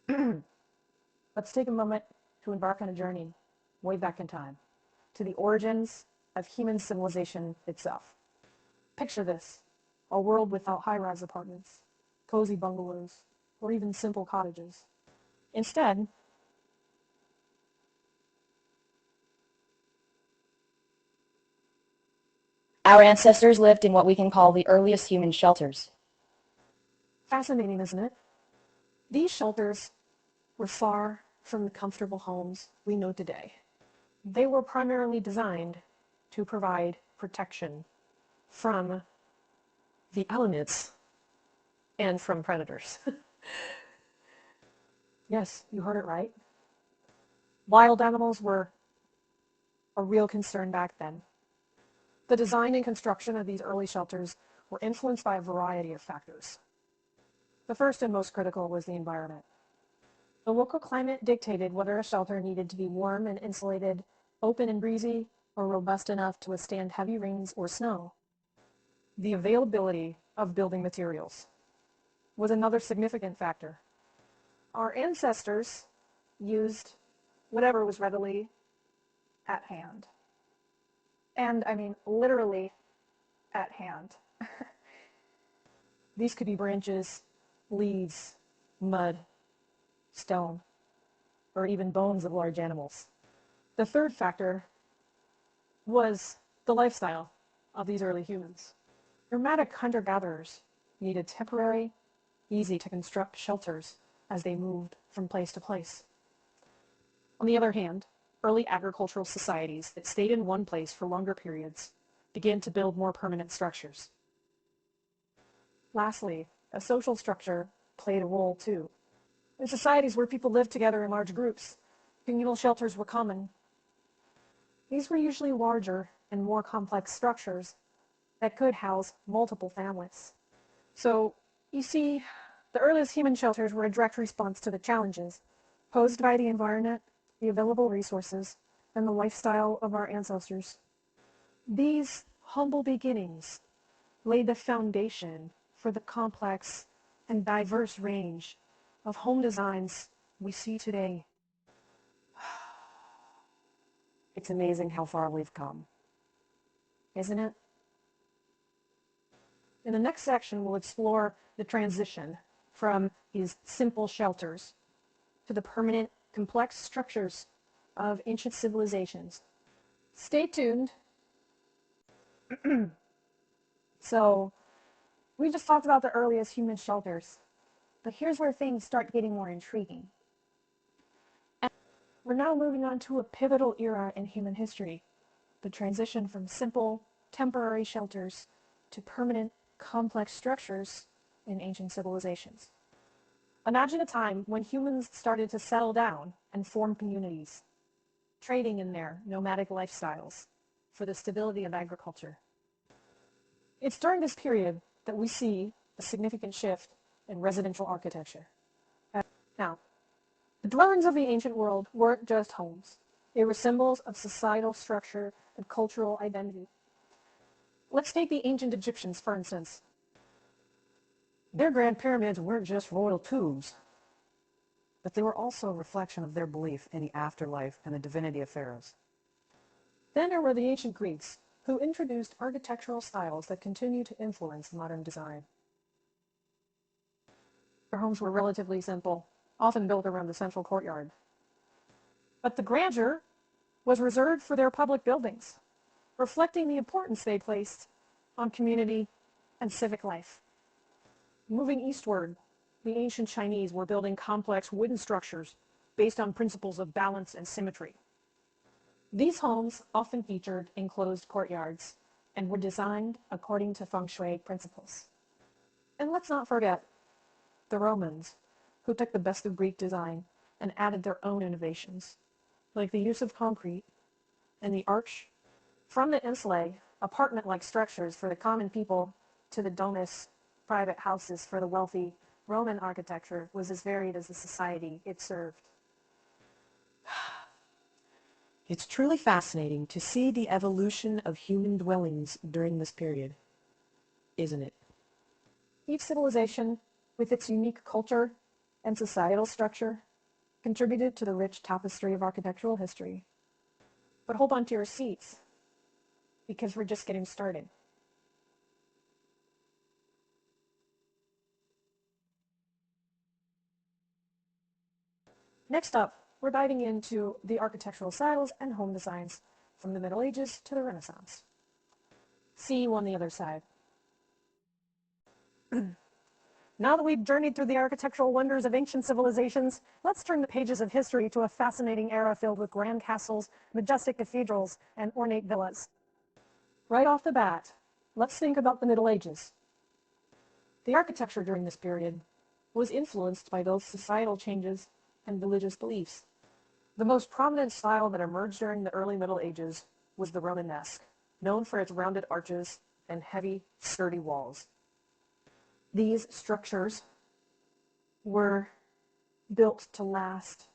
Let's take a moment to embark on a journey way back in time to the origins of human civilization itself. Picture this, a world without high-rise apartments, cozy bungalows, or even simple cottages. Instead, Our ancestors lived in what we can call the earliest human shelters. fascinating, isn't it? These shelters were far from the comfortable homes we know today. They were primarily designed to provide protection from the elements and from predators. Yes, you heard it right. Wild animals were a real concern back then. The design and construction of these early shelters were influenced by a variety of factors. The first and most critical was the environment. The local climate dictated whether a shelter needed to be warm and insulated, open and breezy, or robust enough to withstand heavy rains or snow. The availability of building materials was another significant factor. Our ancestors used whatever was readily at hand. And I mean literally at hand. These could be branches, leaves, mud, stone, or even bones of large animals. The third factor was the lifestyle of these early humans. Nomadic hunter-gatherers needed temporary, easy-to-construct shelters as they moved from place to place. On the other hand, early agricultural societies that stayed in one place for longer periods began to build more permanent structures. Lastly, a social structure played a role too. In societies where people lived together in large groups, communal shelters were common. These were usually larger and more complex structures that could house multiple families. So, you see, the earliest human shelters were a direct response to the challenges posed by the environment, the available resources, and the lifestyle of our ancestors. These humble beginnings laid the foundation for the complex and diverse range of home designs we see today. It's amazing how far we've come, isn't it? In the next section, we'll explore the transition from these simple shelters to the permanent, complex structures of ancient civilizations. Stay tuned. So, we just talked about the earliest human shelters, but here's where things start getting more intriguing. And we're now moving on to a pivotal era in human history, the transition from simple, temporary shelters to permanent, complex structures in ancient civilizations. Imagine a time when humans started to settle down and form communities, trading in their nomadic lifestyles for the stability of agriculture. It's during this period that we see a significant shift in residential architecture. Now, the dwellings of the ancient world weren't just homes. They were symbols of societal structure and cultural identity. Let's take the ancient Egyptians, for instance. Their grand pyramids weren't just royal tombs, but they were also a reflection of their belief in the afterlife and the divinity of pharaohs. Then there were the ancient Greeks, who introduced architectural styles that continue to influence modern design. Their homes were relatively simple, often built around the central courtyard. But the grandeur was reserved for their public buildings, reflecting the importance they placed on community and civic life. Moving eastward, the ancient Chinese were building complex wooden structures based on principles of balance and symmetry. These homes often featured enclosed courtyards and were designed according to feng shui principles. And let's not forget the Romans, who took the best of Greek design and added their own innovations, like the use of concrete and the arch. From the insulae, apartment-like structures for the common people, to the domus, private houses for the wealthy, Roman architecture was as varied as the society it served. It's truly fascinating to see the evolution of human dwellings during this period, isn't it? Each civilization, with its unique culture and societal structure contributed to the rich tapestry of architectural history. But hold on to your seats, because we're just getting started. Next up, we're diving into the architectural styles and home designs from the Middle Ages to the Renaissance. See you on the other side. Now that we've journeyed through the architectural wonders of ancient civilizations, let's turn the pages of history to a fascinating era filled with grand castles, majestic cathedrals, and ornate villas. Right off the bat, let's think about the Middle Ages. The architecture during this period was influenced by both societal changes and religious beliefs. The most prominent style that emerged during the early Middle Ages was the Romanesque, known for its rounded arches and heavy, sturdy walls. These structures were built to last,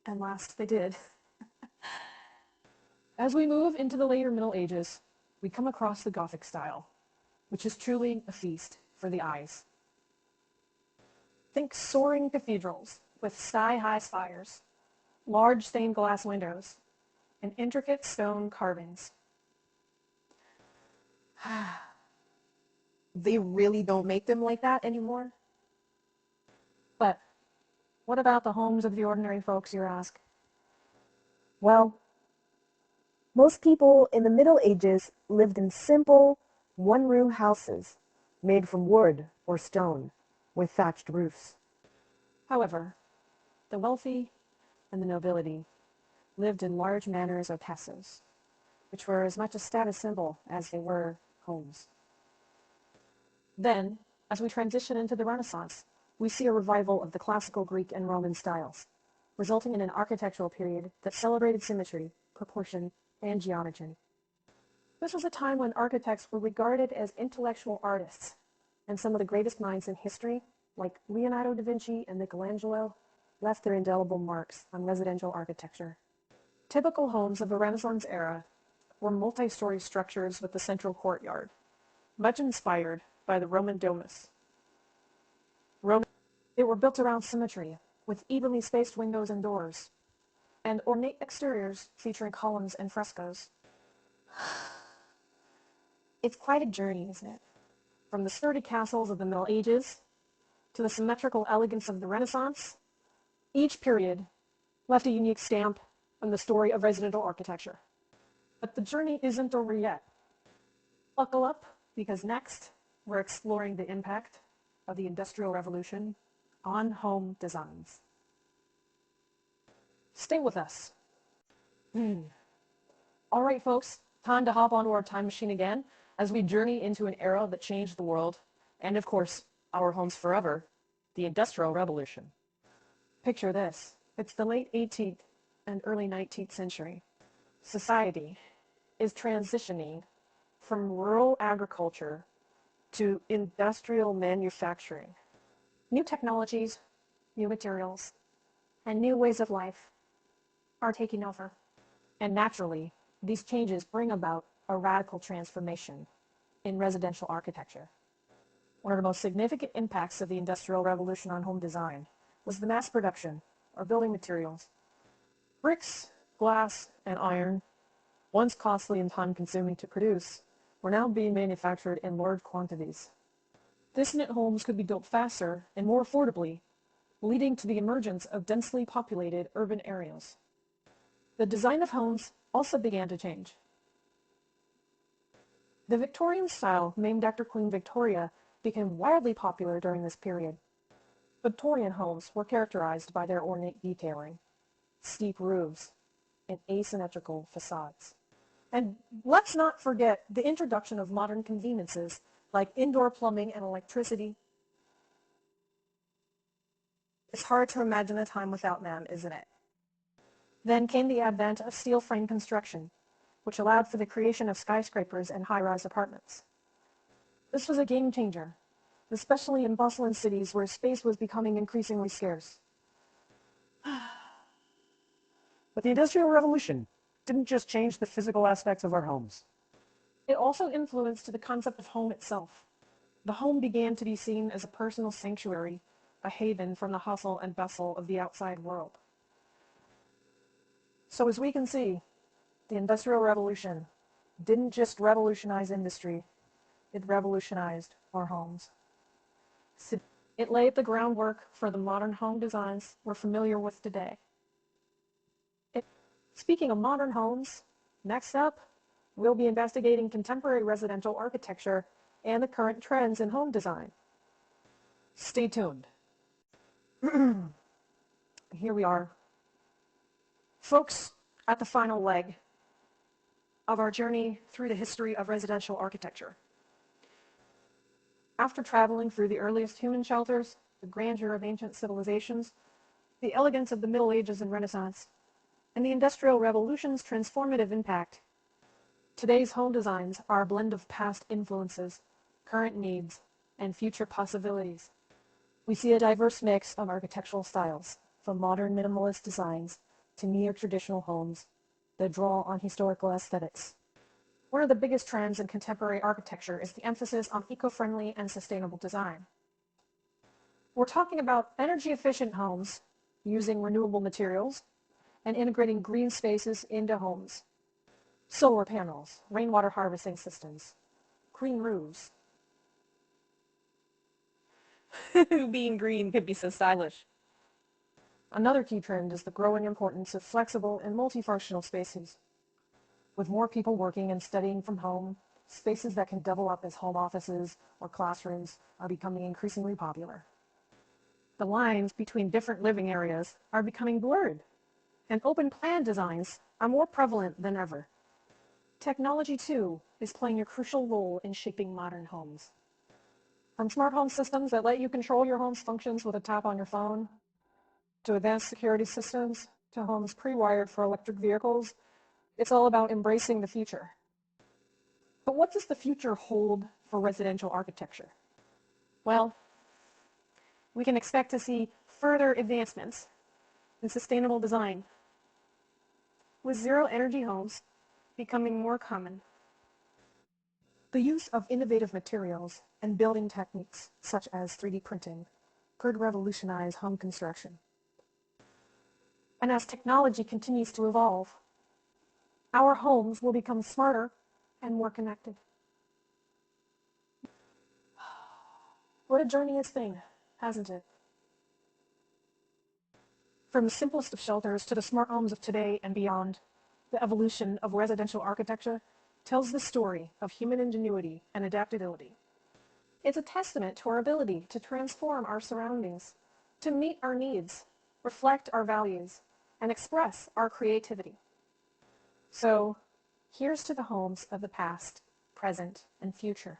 and last they did. As we move into the later Middle Ages, we come across the Gothic style, which is truly a feast for the eyes. Think soaring cathedrals with sky-high spires, large stained glass windows, and intricate stone carvings. They really don't make them like that anymore. But what about the homes of the ordinary folks, you ask? Well, most people in the Middle Ages lived in simple, one-room houses made from wood or stone with thatched roofs. However, the wealthy and the nobility lived in large manors or castles, which were as much a status symbol as they were homes. Then, as we transition into the Renaissance, we see a revival of the classical Greek and Roman styles, resulting in an architectural period that celebrated symmetry, proportion, and geometry. This was a time when architects were regarded as intellectual artists, and some of the greatest minds in history, like Leonardo da Vinci and Michelangelo, left their indelible marks on residential architecture. Typical homes of the Renaissance era were multi-story structures with a central courtyard, much inspired by the Roman domus. They were built around symmetry, with evenly spaced windows and doors, and ornate exteriors featuring columns and frescoes. It's quite a journey, isn't it? From the sturdy castles of the Middle Ages to the symmetrical elegance of the Renaissance, each period left a unique stamp on the story of residential architecture. But the journey isn't over yet. Buckle up, because next we're exploring the impact of the Industrial Revolution on home designs. Stay with us. All right, folks, time to hop onto our time machine again as we journey into an era that changed the world and, of course, our homes forever, the Industrial Revolution. Picture this. It's the late 18th and early 19th century. Society is transitioning from rural agriculture to industrial manufacturing. New technologies, new materials, and new ways of life are taking over. And naturally, these changes bring about a radical transformation in residential architecture. One of the most significant impacts of the Industrial Revolution on home design was the mass production of building materials. Bricks, glass, and iron, once costly and time-consuming to produce, were now being manufactured in large quantities. This meant homes could be built faster and more affordably, leading to the emergence of densely populated urban areas. The design of homes also began to change. The Victorian style, named after Queen Victoria, became wildly popular during this period. Victorian homes were characterized by their ornate detailing, steep roofs, and asymmetrical facades. And let's not forget the introduction of modern conveniences like indoor plumbing and electricity. It's hard to imagine a time without them, isn't it? Then came the advent of steel frame construction, which allowed for the creation of skyscrapers and high-rise apartments. This was a game changer, especially in bustling cities where space was becoming increasingly scarce. But the Industrial Revolution didn't just change the physical aspects of our homes. It also influenced the concept of home itself. The home began to be seen as a personal sanctuary, a haven from the hustle and bustle of the outside world. So as we can see, the Industrial Revolution didn't just revolutionize industry, it revolutionized our homes. It laid the groundwork for the modern home designs we're familiar with today. Speaking of modern homes, next up, we'll be investigating contemporary residential architecture and the current trends in home design. Stay tuned. Here we are. Folks, at the final leg of our journey through the history of residential architecture. After traveling through the earliest human shelters, the grandeur of ancient civilizations, the elegance of the Middle Ages and Renaissance, and the Industrial Revolution's transformative impact, today's home designs are a blend of past influences, current needs, and future possibilities. We see a diverse mix of architectural styles, from modern minimalist designs to near-traditional homes that draw on historical aesthetics. One of the biggest trends in contemporary architecture is the emphasis on eco-friendly and sustainable design. We're talking about energy-efficient homes using renewable materials and integrating green spaces into homes. Solar panels, rainwater harvesting systems, green roofs. Being green could be so stylish. Another key trend is the growing importance of flexible and multifunctional spaces. With more people working and studying from home, spaces that can double up as home offices or classrooms are becoming increasingly popular. The lines between different living areas are becoming blurred, and open plan designs are more prevalent than ever. Technology, too, is playing a crucial role in shaping modern homes. From smart home systems that let you control your home's functions with a tap on your phone, to advanced security systems, to homes pre-wired for electric vehicles, it's all about embracing the future. But what does the future hold for residential architecture? Well, we can expect to see further advancements in sustainable design, with zero-energy homes becoming more common. The use of innovative materials and building techniques, such as 3D printing, could revolutionize home construction. And as technology continues to evolve, our homes will become smarter and more connected. What a journey it's been, hasn't it? From the simplest of shelters to the smart homes of today and beyond, the evolution of residential architecture tells the story of human ingenuity and adaptability. It's a testament to our ability to transform our surroundings, to meet our needs, reflect our values, and express our creativity. So, here's to the homes of the past, present, and future.